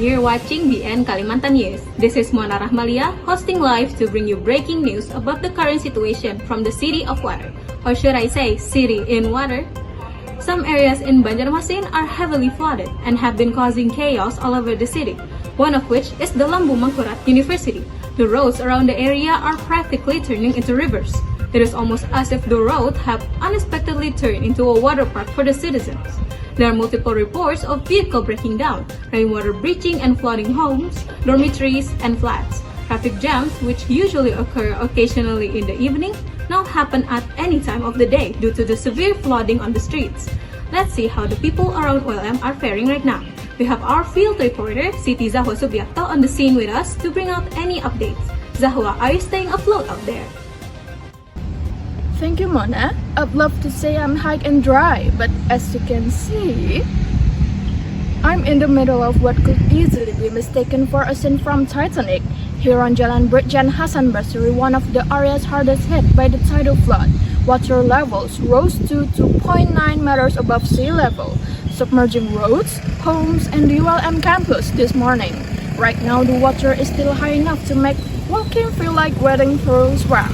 you're watching BN Kalimantan News. This is Mona Rahmaliya, hosting live to bring you breaking news about the current situation from the City of Water. Or should I say, City in Water? Some areas in Banjarmasin are heavily flooded and have been causing chaos all over the city, one of which is the Lambu Mangkurat University. The roads around the area are practically turning into rivers. It is almost as if the roads have unexpectedly turned into a water park for the citizens. There are multiple reports of vehicles breaking down, rainwater breaching and flooding homes, dormitories, and flats. Traffic jams, which usually occur occasionally in the evening, now happen at any time of the day due to the severe flooding on the streets. Let's see how the people around ULM are faring right now. We have our field reporter, Siti Zahwa Subiakto, on the scene with us to bring out any updates. Zahwa, are you staying afloat out there? Thank you, Mona. I'd love to say I'm high and dry, but as you can see, I'm in the middle of what could easily be mistaken for a scene from Titanic. Here on Jalan Brigjen Hasan Basri, one of the areas hardest hit by the tidal flood, water levels rose to 2.9 meters above sea level, submerging roads, homes, and the ULM campus this morning. Right now, the water is still high enough to make walking feel like wading through swamp.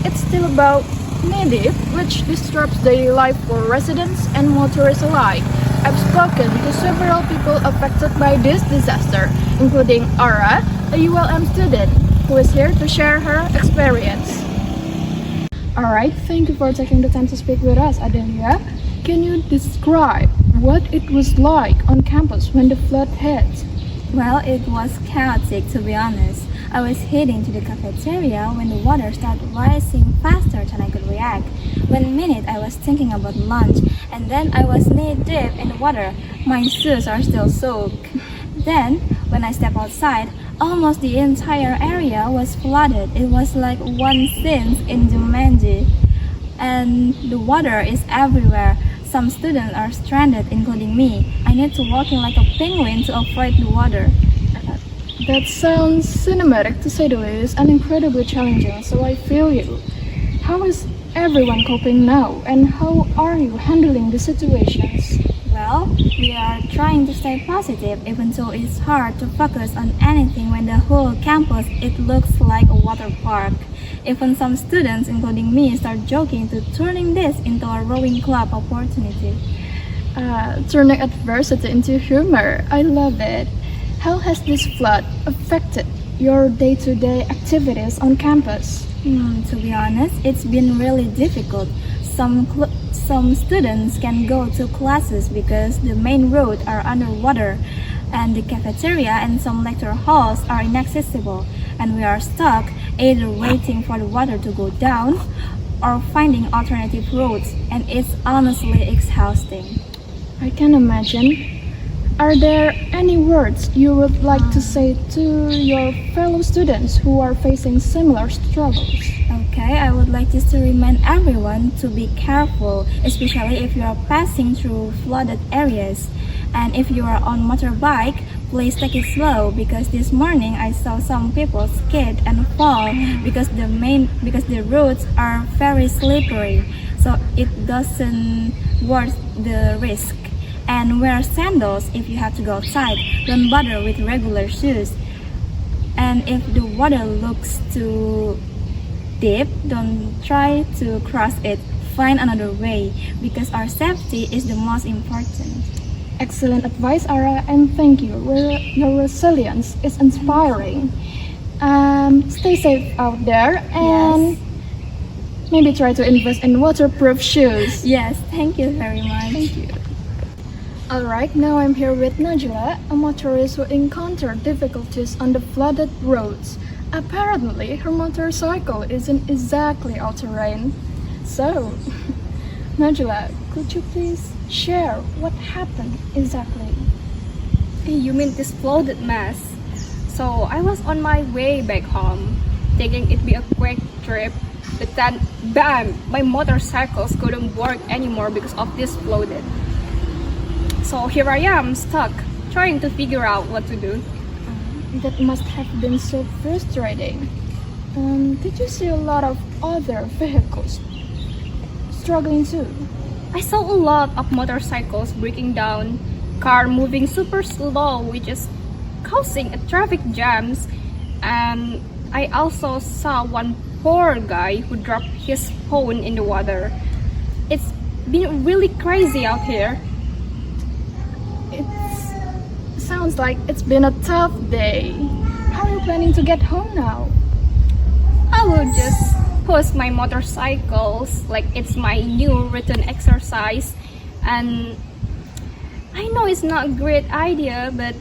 It's still about knee-deep, which disrupts daily life for residents and motorists alike. I've spoken to several people affected by this disaster, including Ara, a ULM student, who is here to share her experience. Alright, thank you for taking the time to speak with us, Adelia. Can you describe what it was like on campus when the flood hit? Well, it was chaotic, to be honest. I was heading to the cafeteria when the water started rising faster than I could react. One minute I was thinking about lunch, and then I was knee-deep in the water. My shoes are still soaked. Then, when I stepped outside, almost the entire area was flooded. It was like one scene in Jumanji. And the water is everywhere. Some students are stranded, including me. I need to walk in like a penguin to avoid the water. That sounds cinematic to say the least and incredibly challenging, so I feel you. How is everyone coping now, and how are you handling the situations? Well, we are trying to stay positive, even though it's hard to focus on anything when the whole campus it looks like a water park. Even some students, including me, start joking to turning this into a rowing club opportunity. Turning adversity into humor, I love it. How has this flood affected your day-to-day activities on campus? To be honest, it's been really difficult. Some students can go to classes because the main roads are underwater, and the cafeteria and some lecture halls are inaccessible, and we are stuck either waiting for the water to go down or finding alternative routes, and it's honestly exhausting. I can imagine. Are there any words you would like to say to your fellow students who are facing similar struggles? Okay, I would like just to remind everyone to be careful, especially if you are passing through flooded areas. And if you are on motorbike, please take it slow, because this morning I saw some people skid and fall because the roads are very slippery, so it doesn't worth the risk. And wear sandals if you have to go outside. Don't bother with regular shoes. And if the water looks too deep, don't try to cross it. Find another way, because our safety is the most important. Excellent advice, Ara, and thank you. Your resilience is inspiring. Stay safe out there, and maybe try to invest in waterproof shoes. Yes, thank you very much. Thank you. Alright, now I'm here with Najla, a motorist who encountered difficulties on the flooded roads. Apparently, her motorcycle isn't exactly all-terrain. So, Najla, could you please share what happened exactly? You mean this flooded mess? So I was on my way back home, thinking it'd be a quick trip, but then bam! My motorcycles couldn't work anymore because of this flooded. So here I am, stuck, trying to figure out what to do. That must have been so frustrating. Did you see a lot of other vehicles struggling too? I saw a lot of motorcycles breaking down, car moving super slow, which is causing a traffic jams. And I also saw one poor guy who dropped his phone in the water. It's been really crazy out here. It sounds like it's been a tough day. How are you planning to get home now? I will just push my motorcycles like it's my new written exercise. And I know it's not a great idea, but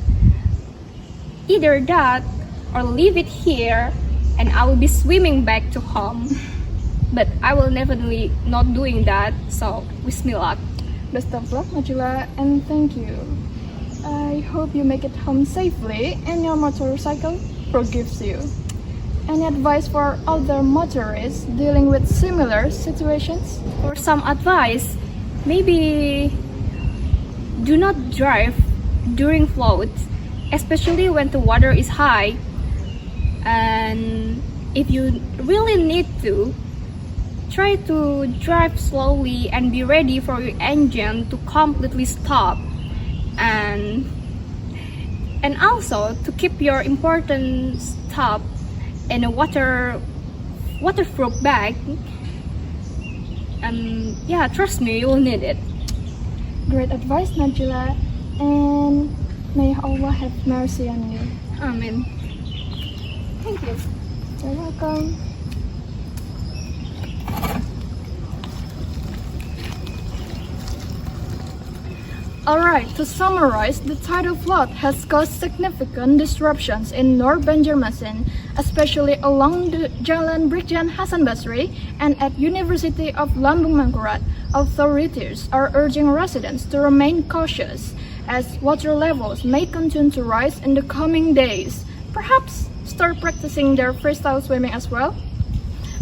either that or leave it here and I will be swimming back to home. But I will definitely not doing that, so wish me luck. Best of luck, Najla, and thank you. I hope you make it home safely and your motorcycle forgives you. Any advice for other motorists dealing with similar situations? For some advice, maybe do not drive during flood, especially when the water is high. And if you really need to, try to drive slowly and be ready for your engine to completely stop. And also to keep your important stuff in a waterproof bag. And yeah, trust me, you will need it. Great advice, Najla, and may Allah have mercy on you. Amen. Thank you. You're welcome. Alright, to summarize, the tidal flood has caused significant disruptions in North Banjarmasin, especially along the Jalan Brigjen Hasan Basri and at University of Lambung Mangkurat. Authorities are urging residents to remain cautious as water levels may continue to rise in the coming days. Perhaps start practicing their freestyle swimming as well.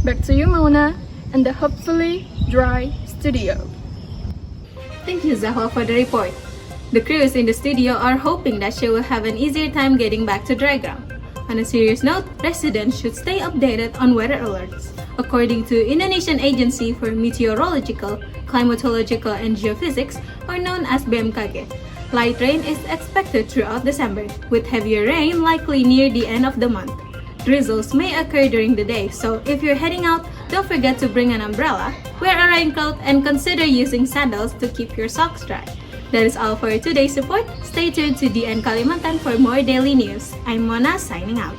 Back to you, Mona, and the hopefully dry studio. Thank you, Zahwa, for the report. The crews in the studio are hoping that she will have an easier time getting back to dry ground. On a serious note, residents should stay updated on weather alerts. According to Indonesian Agency for Meteorological, Climatological and Geophysics, or known as BMKG, light rain is expected throughout December, with heavier rain likely near the end of the month. Drizzles may occur during the day, so if you're heading out, don't forget to bring an umbrella, wear a raincoat, and consider using sandals to keep your socks dry. That is all for today's report. Stay tuned to DN Kalimantan for more daily news. I'm Mona signing out.